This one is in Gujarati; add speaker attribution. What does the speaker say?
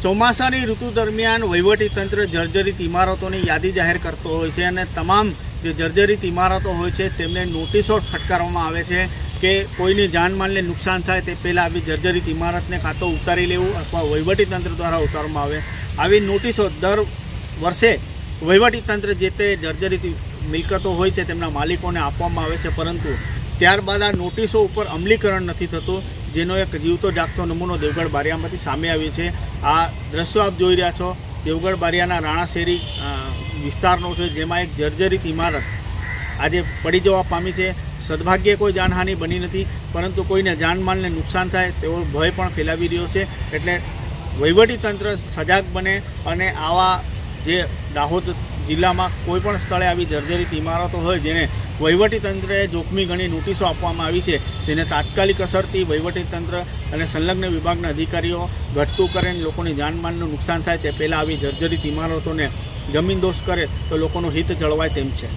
Speaker 1: ચોમાસાની ઋતુ દરમિયાન વહીવટીતંત્ર જર્જરિત ઇમારતોની યાદી જાહેર કરતો હોય છે અને તમામ જે જર્જરિત ઇમારતો હોય છે તેમને નોટિસો ફટકારવામાં આવે છે કે કોઈની જાનમાલને નુકસાન થાય તે પહેલાં આવી જર્જરિત ઇમારતને કાં તો ઉતારી લેવું અથવા વહીવટીતંત્ર દ્વારા ઉતારવામાં આવે. આવી નોટિસો દર વર્ષે વહીવટીતંત્ર જે તે જર્જરિત મિલકતો હોય છે તેમના માલિકોને આપવામાં આવે છે, પરંતુ ત્યારબાદ આ નોટિસો ઉપર અમલીકરણ નથી થતું, જેનો એક જીવતો જાગતો નમૂનો દેવગઢ બારિયામાંથી સામે આવ્યો છે. આ દ્રશ્યો આપ જોઈ રહ્યા છો દેવગઢ બારિયાના રાણાશેરી વિસ્તારનો છે, જેમાં એક જર્જરિત ઇમારત આજે પડી જવા પામી છે. સદભાગ્યે કોઈ જાનહાનિ બની નથી, પરંતુ કોઈને જાનમાલને નુકસાન થાય તેવો ભય પણ ફેલાવી રહ્યો છે. એટલે વહીવટીતંત્ર સજાગ બને અને આવા જે દાહોદ જિલ્લામાં કોઈ પણ સ્થળે આવી જર્જરિત ઇમારતો હોય જેને વહીવટીતંત્રએ જોખમી ગણી નોટિસો આપવામાં આવી છે તેને તાત્કાલિક અસરથી વહીવટીતંત્ર અને સંલગ્ન વિભાગના અધિકારીઓ ઘટતું કરે અને લોકોની જાનમાલનું નુકસાન થાય તે પહેલાં આવી જર્જરિત ઇમારતોને જમીનદોસ્ત કરે તો લોકોનું હિત જળવાય તેમ છે.